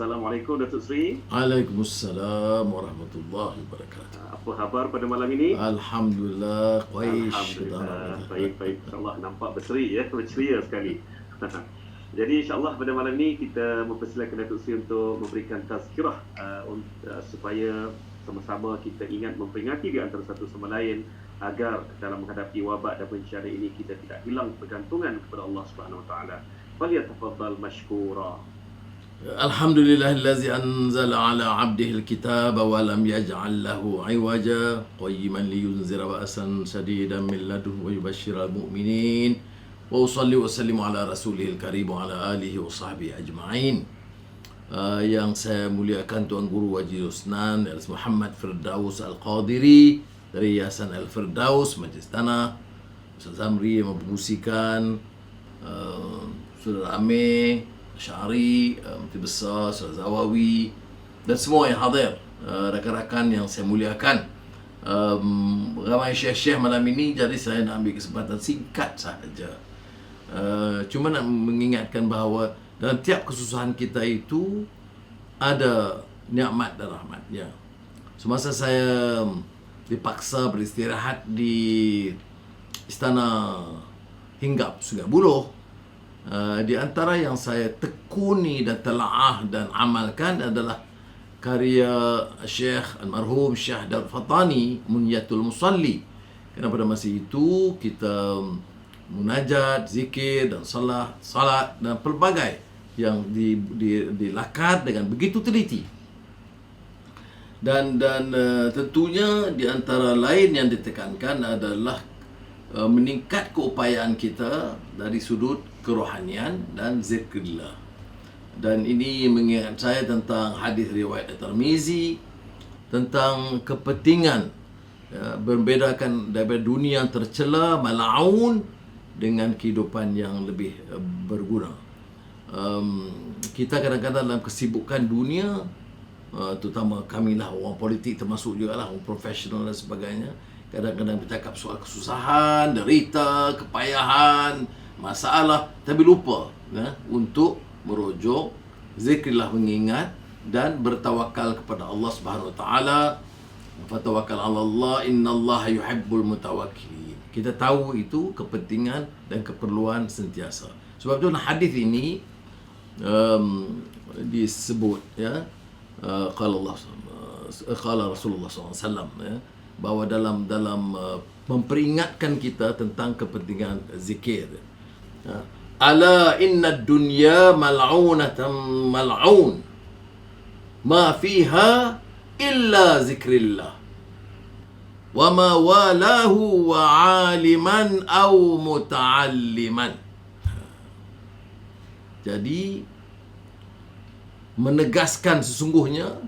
Assalamualaikum Datuk Seri. Waalaikumsalam warahmatullahi wabarakatuh. Apa khabar pada malam ini? Alhamdulillah, Alhamdulillah. Baik. InsyaAllah nampak berseri ya, berceria sekali. Jadi insyaAllah pada malam ini kita mempersilakan Datuk Seri untuk memberikan tazkirah supaya sama-sama kita ingat memperingati di antara satu sama lain agar dalam menghadapi wabak dan bencana ini kita tidak hilang pergantungan kepada Allah Subhanahu Wa Taala. Falyatafaddal mashkura. Alhamdulillahillazi anzala ala 'abdihi al-kitaba wa lam yaj'al lahu 'iwaja qayyiman liyunzira ba'san shadidan min ladunhu wa yubashshiral mu'minin wa usalli wa sallimu ala rasulihil karim wa ala alihi wa sahbihi ajma'in. Yang saya muliakan Tuan Guru Haji Rosnan Muhammad Firdaus Al-Qadiri dari Yayasan Al-Firdaus Majlis Tanah, Ustaz Zamri yang mempromosikan, Saudara Amir Syari, Menteri Besar, Saudara Zawawi dan semua yang hadir, rakan-rakan yang saya muliakan. Ramai syekh-syekh malam ini, jadi saya nak ambil kesempatan singkat sahaja. Cuma nak mengingatkan bahawa dalam tiap kesusahan kita itu ada nikmat dan rahmatnya. Semasa saya dipaksa beristirahat di Istana Hinggap Sungai Buloh, di antara yang saya tekuni dan telaah dan amalkan adalah karya Syekh almarhum Syekh Darul Fatani, Munyatul Musalli. Kerana pada masa itu kita munajat, zikir dan salat dan pelbagai yang dilakar dengan begitu teliti. Dan tentunya di antara lain yang ditekankan adalah meningkat keupayaan kita dari sudut kerohanian dan zikrillah. Dan ini mengingat saya tentang hadis riwayat At-Tirmizi tentang kepentingan membedakan daripada dunia yang tercela, mal'aun, dengan kehidupan yang lebih berguna. Kita kadang-kadang dalam kesibukan dunia, terutama kami lah orang politik, termasuk juga lah orang profesional dan sebagainya, kadang-kadang bercakap soal kesusahan, derita, kepayahan, masalah, tapi lupa untuk merujuk zikrillah, mengingat dan bertawakal kepada Allah Subhanahu Wa Taala. Fatawakkal 'ala Allah, innallaha yuhibbul mutawakkilin. Kita tahu itu kepentingan dan keperluan sentiasa. Sebab itu hadis ini disebut qala Rasulullah SAW, bahawa dalam memperingatkan kita tentang kepentingan zikir. Ala inna dunya mal'unatan mal'un ma fiha illa zikrillah wa ma walahu wa aliman aw muta'alliman. Jadi menegaskan sesungguhnya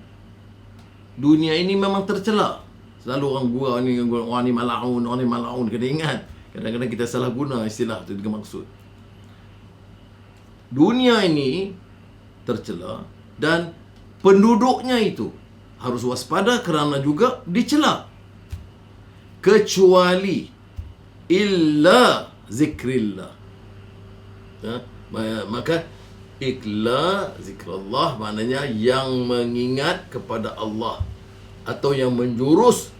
dunia ini memang tercela. Selalu orang gurau ni, orang ni mal'aun, kena ingat. Kadang-kadang kita salah guna istilah itu dengan maksud. Dunia ini tercela dan penduduknya itu harus waspada kerana juga dicela. Kecuali illa zikrillah. Maka ikla zikrullah maknanya yang mengingat kepada Allah atau yang menjurus.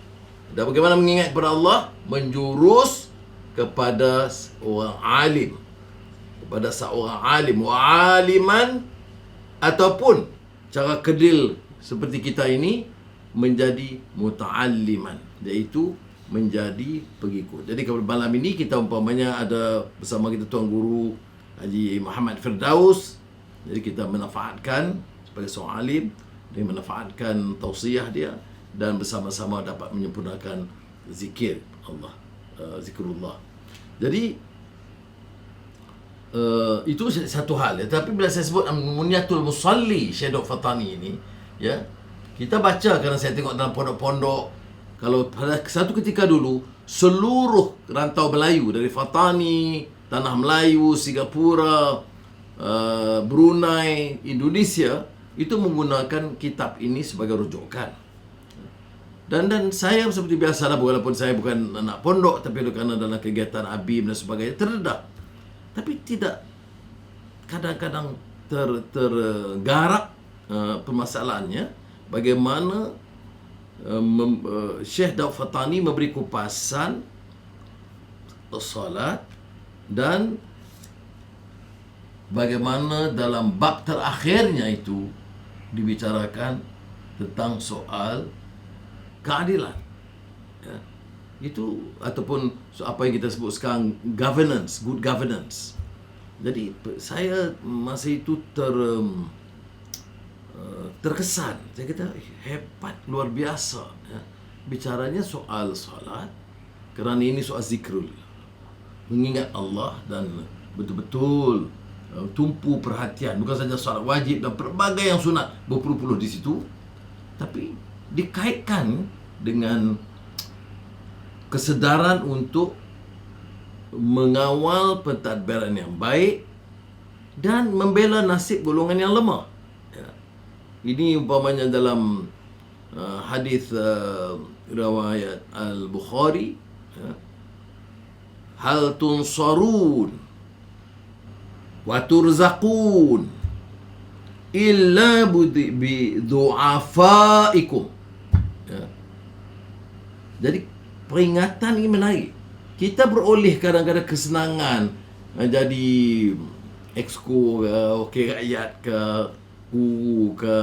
Dan bagaimana mengingat kepada Allah? Menjurus kepada seorang alim, kepada seorang alim, wa aliman, ataupun cara kedil seperti kita ini menjadi muta'alliman, iaitu menjadi pengikut. Jadi pada malam ini kita umpamanya ada bersama kita Tuan Guru Haji Muhammad Firdaus. Jadi kita memanfaatkan sebagai seorang alim, dia memanfaatkan tausiah dia dan bersama-sama dapat menyempurnakan zikir Allah, zikrullah. Jadi itu satu hal ya. Tapi bila saya sebut Munyatul Musalli Syekh Darul Fatani ini, ya, kita baca kerana saya tengok dalam pondok-pondok, kalau pada satu ketika dulu seluruh rantau Melayu dari Fatani, Tanah Melayu, Singapura, Brunei, Indonesia itu menggunakan kitab ini sebagai rujukan. Dan saya seperti biasalah, walaupun saya bukan anak pondok, tapi kerana dalam kegiatan ABIM dan sebagainya terdedah. Tapi tidak kadang-kadang tergarap permasalahannya bagaimana Syekh Daud Fatani memberi kupasan solat dan bagaimana dalam bab terakhirnya itu dibicarakan tentang soal keadilan, ya. Itu ataupun apa yang kita sebut sekarang governance, good governance. Jadi saya masa itu terkesan. Saya kata hebat, luar biasa, ya. Bicaranya soal solat kerana ini soal zikrul, mengingat Allah dan betul-betul tumpu perhatian, bukan saja solat wajib dan pelbagai yang sunat berpuluh-puluh di situ, tapi dikaitkan dengan kesedaran untuk mengawal pentadbiran yang baik dan membela nasib golongan yang lemah. Ya. Ini umpamanya dalam hadis riwayat Al-Bukhari, ya. Hal tunsarun wa turzaqun illa bi du'afaikum. Ya. Jadi peringatan ini menarik. Kita beroleh kadang-kadang kesenangan jadi exco ke, okey rakyat ke, guru ke,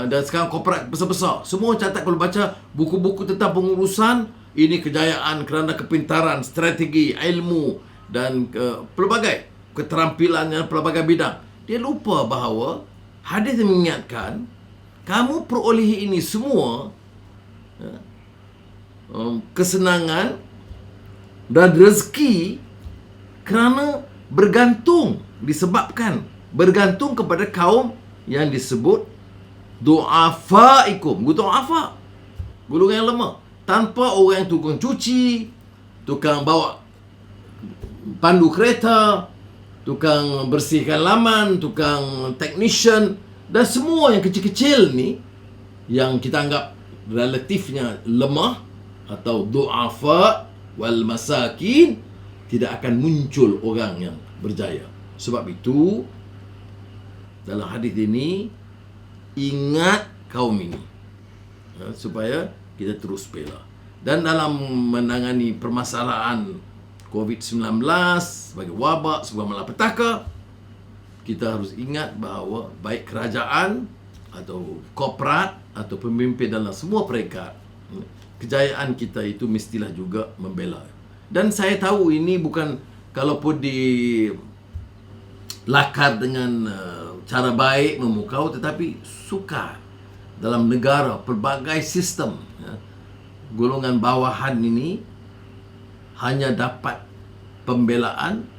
dan sekarang korporat besar-besar semua catat. Kalau baca buku-buku tentang pengurusan, ini kejayaan kerana kepintaran, strategi, ilmu dan pelbagai keterampilannya, pelbagai bidang. Dia lupa bahawa hadis mengingatkan kamu perolehi ini semua, kesenangan dan rezeki kerana disebabkan bergantung kepada kaum yang disebut du'afaikum. Du'afa, golongan yang lemah. Tanpa orang yang tukang cuci, tukang bawa pandu kereta, tukang bersihkan laman, tukang technician, dan semua yang kecil-kecil ni yang kita anggap relatifnya lemah atau du'afa wal masakin, tidak akan muncul orang yang berjaya. Sebab itu dalam hadis ini ingat kaum ini, supaya kita terus bela. Dan dalam menangani permasalahan COVID-19 sebagai wabak, sebuah malapetaka, kita harus ingat bahawa baik kerajaan atau korporat atau pemimpin dalam semua peringkat, kejayaan kita itu mestilah juga membela. Dan saya tahu ini bukan, kalaupun dilakar dengan cara baik, memukau, tetapi sukar dalam negara, pelbagai sistem, ya, golongan bawahan ini hanya dapat pembelaan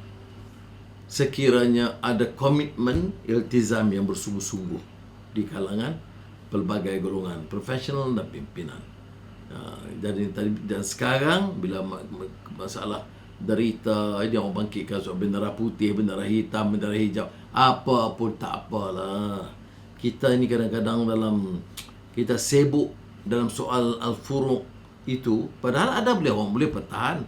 sekiranya ada komitmen iltizam yang bersungguh-sungguh di kalangan pelbagai golongan profesional dan pimpinan. Dan sekarang bila masalah derita, dia orang bangkitkan soal bendera putih, bendera hitam, bendera hijau, apa pun tak apalah. Kita ini kadang-kadang kita sibuk dalam soal al-furuq itu, padahal ada orang boleh pertahan.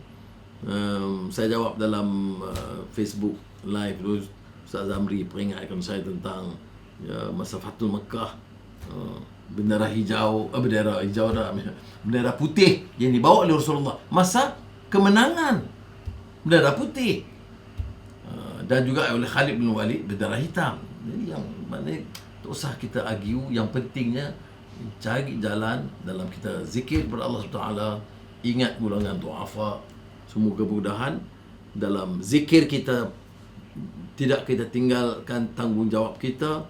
Saya jawab dalam Facebook live dulu, Ustaz Zamri peringatkan saya tentang masa Fatul Mekah, bendera hijau, bendera putih yang dibawa oleh Rasulullah masa kemenangan, bendera putih, dan juga oleh Khalid bin Walid bendera hitam. Jadi yang mana tak usah kita argue, yang pentingnya cari jalan dalam kita zikir kepada Allah SWT, ingat golongan du'afa. Semoga mudahan dalam zikir kita tidak kita tinggalkan tanggungjawab kita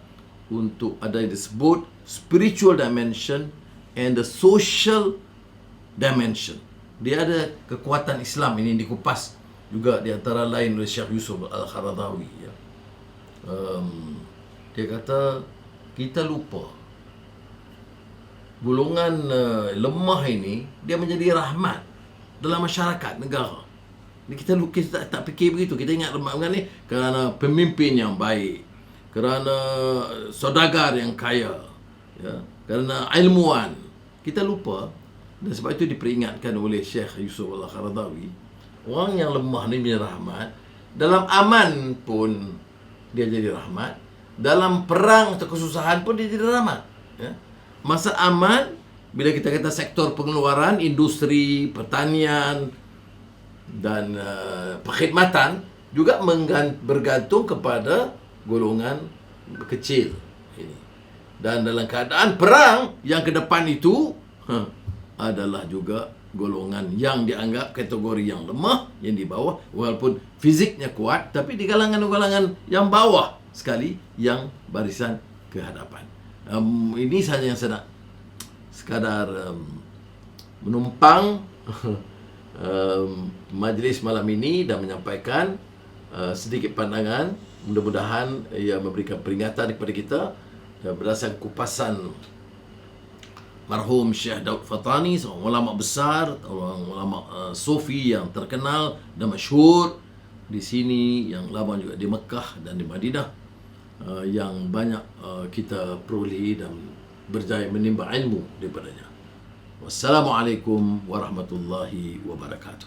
untuk ada yang disebut spiritual dimension and the social dimension. Dia ada kekuatan Islam ini dikupas juga di antara lain oleh Syekh Yusuf Al-Qaradawi, ya. Dia kata kita lupa golongan lemah ini dia menjadi rahmat dalam masyarakat negara. Kita tak fikir begitu. Kita ingat lemah ni kerana pemimpin yang baik, kerana saudagar yang kaya, ya, kerana ilmuwan. Kita lupa, dan sebab itu diperingatkan oleh Syekh Yusuf Al-Qaradawi, orang yang lemah ni menjadi rahmat. Dalam aman pun dia jadi rahmat, dalam perang atau kesusahan pun dia tidak ramah. Ya. Masa aman, bila kita kata sektor pengeluaran, industri, pertanian dan perkhidmatan juga bergantung kepada golongan kecil ini. Dan dalam keadaan perang yang ke depan itu adalah juga golongan yang dianggap kategori yang lemah, yang di bawah, walaupun fiziknya kuat, tapi di kalangan-kalangan yang bawah sekali, yang barisan ke hadapan. Ini saja yang saya nak sekadar menumpang majlis malam ini dan menyampaikan sedikit pandangan. Mudah-mudahan ia memberikan peringatan kepada kita berdasarkan kupasan marhum Syekh Daud Fatani, seorang ulama besar, seorang ulama sufi yang terkenal dan masyhur di sini, yang lama juga di Mekah dan di Madinah, yang banyak kita perolehi dan berjaya menimba ilmu daripadanya. Wassalamualaikum warahmatullahi wabarakatuh.